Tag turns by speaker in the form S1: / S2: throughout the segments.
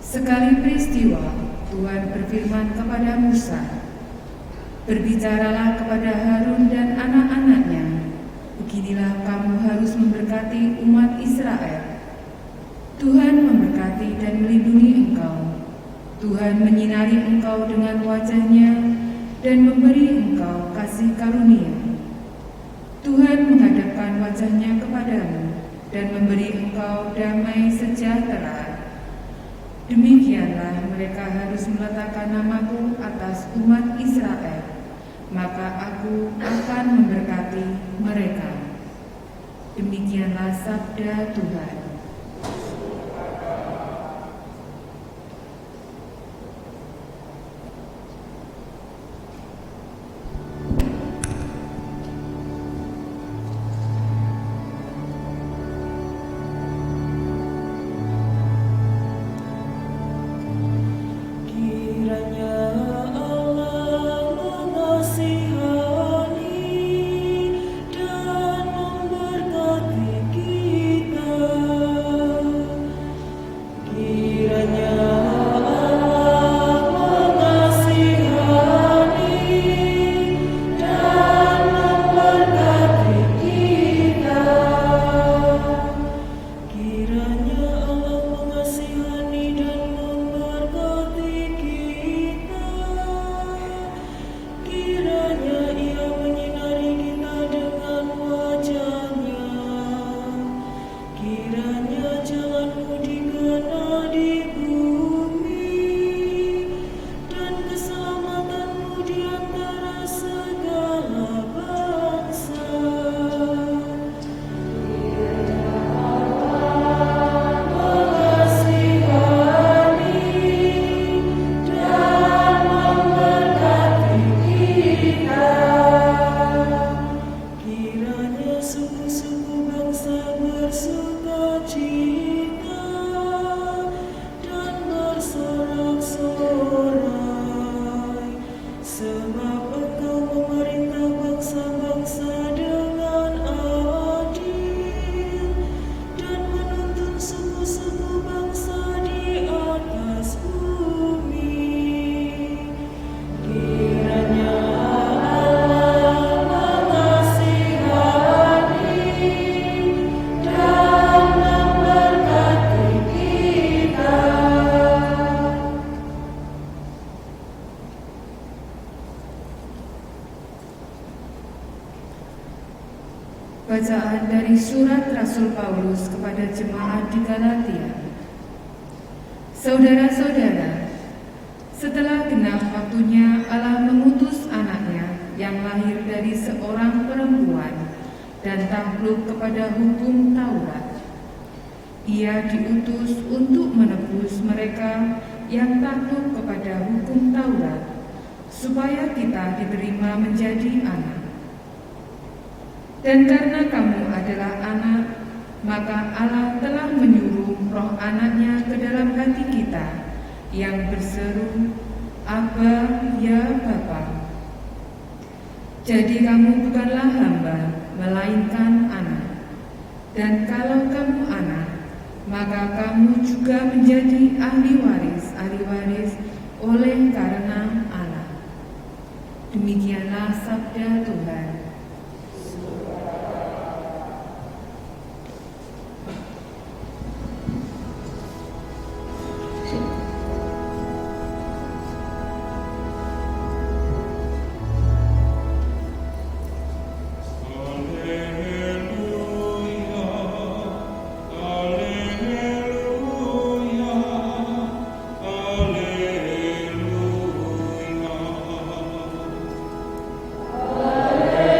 S1: Sekali peristiwa, Tuhan berfirman kepada Musa, "Berbicaralah kepada Harun dan anak-anaknya, beginilah kamu harus memberkati umat Israel. Tuhan memberkati dan melindungi engkau. Tuhan menyinari engkau dengan wajah-Nya dan memberi engkau kasih karunia. Tuhan menghadapkan wajah-Nya kepadamu dan memberi engkau damai sejahtera. Demikianlah mereka harus meletakkan namaku atas umat Israel, maka aku akan memberkati mereka." Demikianlah sabda Tuhan. Bacaan dari surat Rasul Paulus kepada jemaat di Galatia. Saudara-saudara, setelah genap waktunya Allah mengutus anaknya yang lahir dari seorang perempuan dan takluk kepada hukum Taurat. Ia diutus untuk menebus mereka yang takluk kepada hukum Taurat, supaya kita diterima menjadi anak. Dan karena kamu adalah anak, maka Allah telah menyuruh roh anaknya ke dalam hati kita, yang berseru, "Abba, ya Bapa." Jadi kamu bukanlah hamba, melainkan anak. Dan kalau kamu anak, maka kamu juga menjadi ahli waris oleh karena Allah. Demikianlah sabda Tuhan.
S2: Alleluia.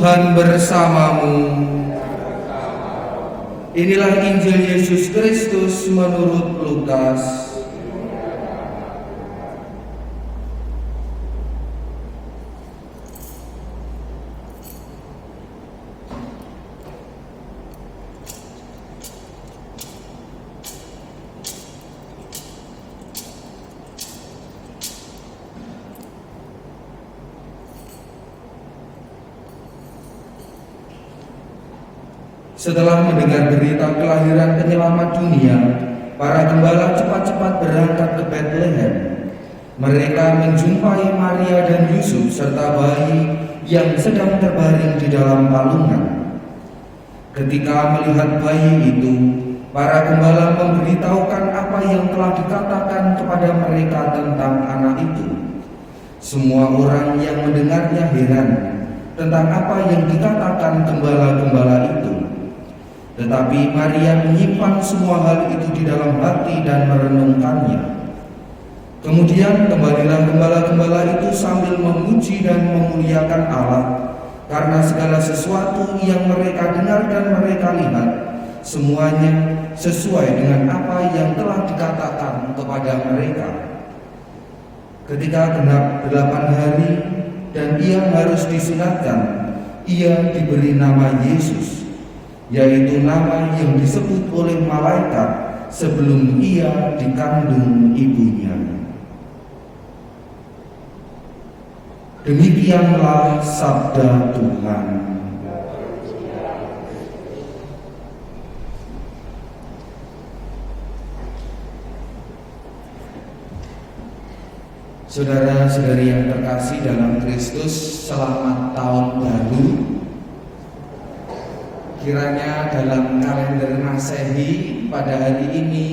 S2: Tuhan bersamamu. Inilah Injil Yesus Kristus menurut Lukas. Setelah mendengar berita kelahiran penyelamat dunia, para gembala cepat-cepat berangkat ke Bethlehem. Mereka menjumpai Maria dan Yusuf serta bayi yang sedang terbaring di dalam palungan. Ketika melihat bayi itu, para gembala memberitahukan apa yang telah dikatakan kepada mereka tentang anak itu. Semua orang yang mendengarnya heran tentang apa yang dikatakan gembala-gembala itu. Tetapi Maria menyimpan semua hal itu di dalam hati dan merenungkannya. Kemudian kembalilah gembala-gembala itu sambil memuji dan memuliakan Allah karena segala sesuatu yang mereka dengar dan mereka lihat, semuanya sesuai dengan apa yang telah dikatakan kepada mereka. Ketika genap 8 hari dan ia harus disunatkan, ia diberi nama Yesus, yaitu nama yang disebut oleh malaikat sebelum ia dikandung ibunya. Demikianlah sabda Tuhan. Saudara-saudari yang terkasih dalam Kristus, selamat tahun baru. Kiranya dalam kalender Masehi pada hari ini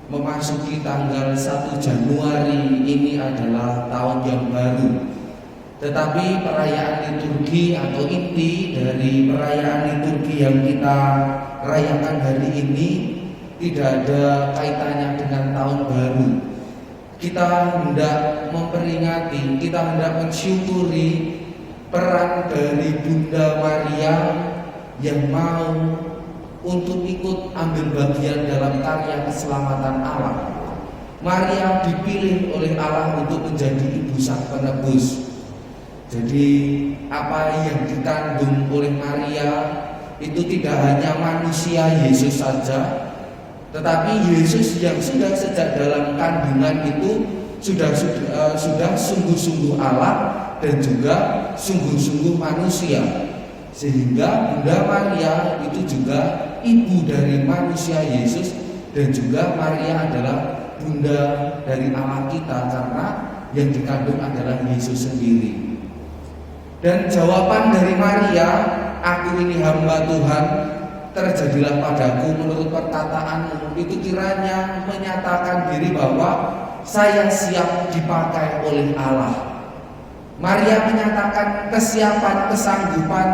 S2: memasuki tanggal 1 Januari ini adalah tahun yang baru. Tetapi perayaan liturgi atau inti dari perayaan liturgi yang kita rayakan hari ini tidak ada kaitannya dengan tahun baru. Kita hendak memperingati, kita hendak mensyukuri peran dari Bunda Maria yang mau untuk ikut ambil bagian dalam karya keselamatan Allah. Maria dipilih oleh Allah untuk menjadi ibu sang penebus. Jadi apa yang dikandung oleh Maria itu tidak hanya manusia Yesus saja, tetapi Yesus yang sudah sejak dalam kandungan itu sudah sungguh-sungguh Allah dan juga sungguh-sungguh manusia. Sehingga Bunda Maria itu juga ibu dari manusia Yesus, dan juga Maria adalah bunda dari Allah kita karena yang dikandung adalah Yesus sendiri. Dan jawaban dari Maria, "Aku ini hamba Tuhan, terjadilah padaku menurut perkataanmu," itu kiranya menyatakan diri bahwa saya siap dipakai oleh Allah. Maria menyatakan kesiapan, kesanggupan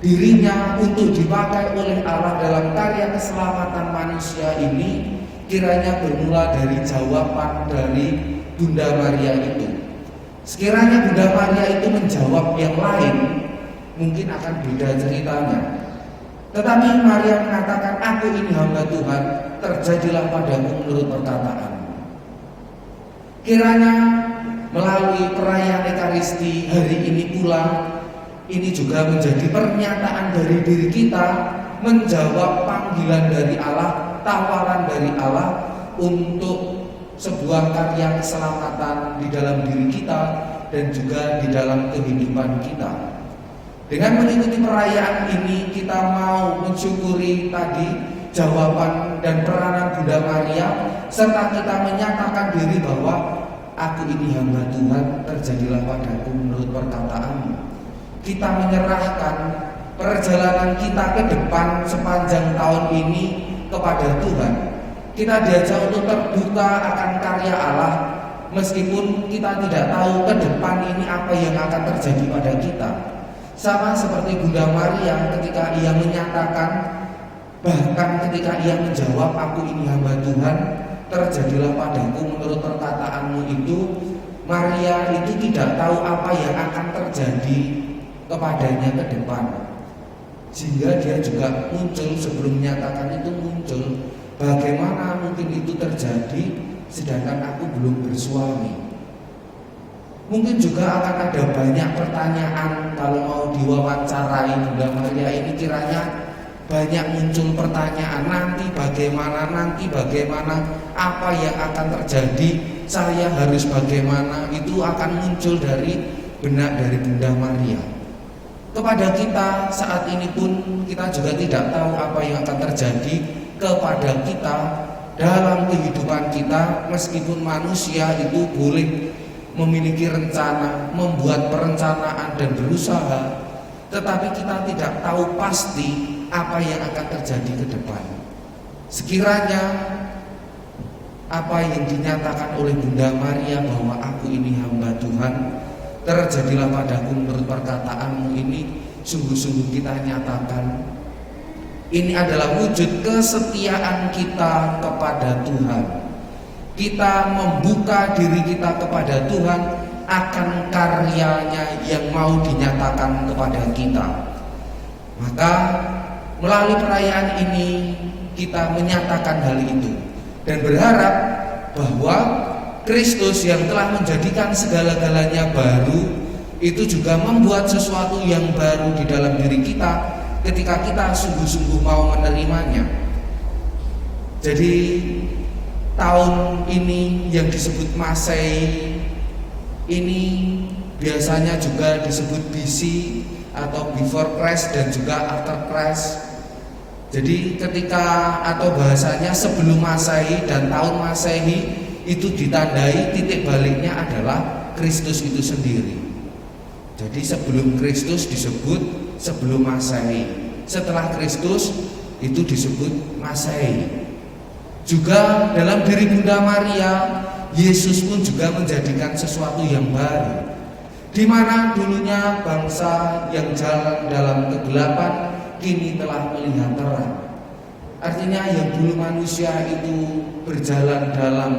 S2: dirinya untuk dipakai oleh Allah dalam karya keselamatan manusia ini, kiranya bermula dari jawaban dari Bunda Maria itu. Sekiranya Bunda Maria itu menjawab yang lain, mungkin akan beda ceritanya. Tetapi Maria mengatakan, "Aku ini hamba Tuhan, terjadilah padaku menurut perkataan." Kiranya melalui perayaan Ekaristi hari ini pula, ini juga menjadi pernyataan dari diri kita, menjawab panggilan dari Allah, tawaran dari Allah untuk sebuah karya keselamatan di dalam diri kita dan juga di dalam kehidupan kita. Dengan mengikuti perayaan ini, kita mau mensyukuri tadi jawaban dan peranan Bunda Maria, serta kita menyatakan diri bahwa aku ini hamba Tuhan, terjadilah padaku menurut perkataanmu. Kita menyerahkan perjalanan kita ke depan sepanjang tahun ini kepada Tuhan. Kita diajak untuk terbuka akan karya Allah, meskipun kita tidak tahu ke depan ini apa yang akan terjadi pada kita. Sama seperti Bunda Maria ketika ia menyatakan, bahkan ketika ia menjawab, "Aku ini hamba Tuhan, terjadilah padaku menurut perkataanmu," itu Maria itu tidak tahu apa yang akan terjadi kepadanya ke depan, sehingga dia juga muncul. Sebelum menyatakan itu muncul, bagaimana mungkin itu terjadi sedangkan aku belum bersuami. Mungkin juga akan ada banyak pertanyaan kalau mau diwawancarai Bunda Maria ini, kiranya banyak muncul pertanyaan, nanti bagaimana, apa yang akan terjadi, saya harus bagaimana, itu akan muncul dari benak dari Bunda Maria. Kepada kita saat ini pun kita juga tidak tahu apa yang akan terjadi kepada kita dalam kehidupan kita. Meskipun manusia itu boleh memiliki rencana, membuat perencanaan dan berusaha, tetapi kita tidak tahu pasti apa yang akan terjadi ke depan. Sekiranya apa yang dinyatakan oleh Bunda Maria bahwa aku ini hamba Tuhan, terjadilah padaku menurut perkataanmu ini, sungguh-sungguh kita nyatakan. Ini adalah wujud kesetiaan kita kepada Tuhan. Kita membuka diri kita kepada Tuhan akan karyanya yang mau dinyatakan kepada kita. Maka melalui perayaan ini kita menyatakan hal itu dan berharap bahwa Kristus yang telah menjadikan segala-galanya baru itu juga membuat sesuatu yang baru di dalam diri kita ketika kita sungguh-sungguh mau menerimanya. Jadi tahun ini yang disebut Masehi ini biasanya juga disebut BC atau Before Christ dan juga After Christ. Jadi ketika atau bahasanya sebelum Masehi dan tahun Masehi itu ditandai titik baliknya adalah Kristus itu sendiri. Jadi sebelum Kristus disebut sebelum Masehi, setelah Kristus itu disebut Masehi. Juga dalam diri Bunda Maria, Yesus pun juga menjadikan sesuatu yang baru, di mana dulunya bangsa yang jalan dalam kegelapan kini telah melihat terang. Artinya yang dulu manusia itu berjalan dalam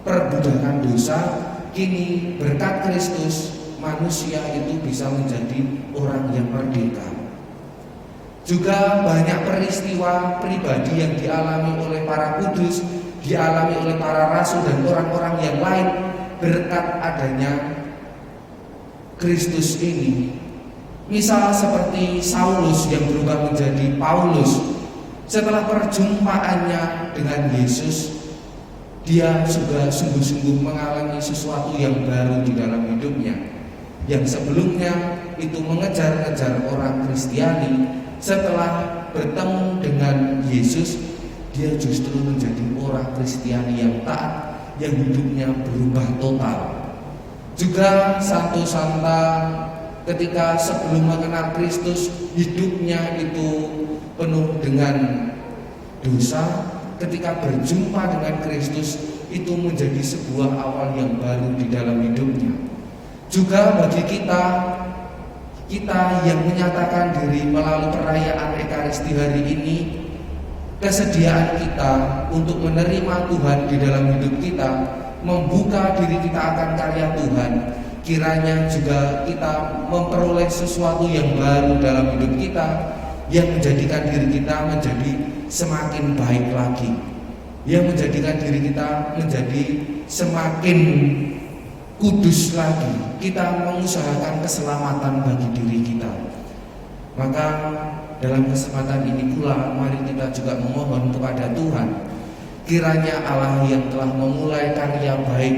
S2: perbudakan dosa, kini berkat Kristus manusia itu bisa menjadi orang yang merdeka. Juga banyak peristiwa pribadi yang dialami oleh para kudus, dialami oleh para rasul dan orang-orang yang lain berkat adanya Kristus ini. Misal seperti Saulus yang berubah menjadi Paulus. Setelah perjumpaannya dengan Yesus, dia juga sungguh-sungguh mengalami sesuatu yang baru di dalam hidupnya. Yang sebelumnya itu mengejar-ngejar orang Kristiani, setelah bertemu dengan Yesus, dia justru menjadi orang Kristiani yang taat, yang hidupnya berubah total. Juga Santo Santa ketika sebelum mengenal Kristus, hidupnya itu penuh dengan dosa. Ketika berjumpa dengan Kristus, itu menjadi sebuah awal yang baru di dalam hidupnya. Juga bagi kita yang menyatakan diri melalui perayaan Ekaristi hari ini, kesediaan kita untuk menerima Tuhan di dalam hidup kita, membuka diri kita akan karya Tuhan, kiranya juga kita memperoleh sesuatu yang baru dalam hidup kita, yang menjadikan diri kita menjadi semakin baik lagi, yang menjadikan diri kita menjadi semakin kudus lagi. Kita mengusahakan keselamatan bagi diri kita. Maka dalam kesempatan ini pula mari kita juga memohon kepada Tuhan, kiranya Allah yang telah memulai karya baik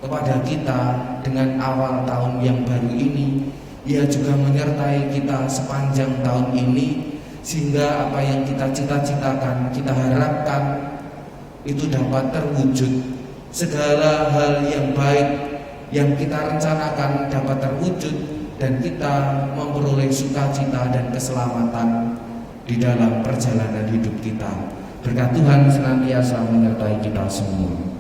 S2: kepada kita dengan awal tahun yang baru ini, Ia juga menyertai kita sepanjang tahun ini, sehingga apa yang kita cita-citakan, kita harapkan itu dapat terwujud. Segala hal yang baik yang kita rencanakan dapat terwujud, dan kita memperoleh sukacita dan keselamatan di dalam perjalanan hidup kita. Berkat Tuhan senantiasa menyertai kita semua.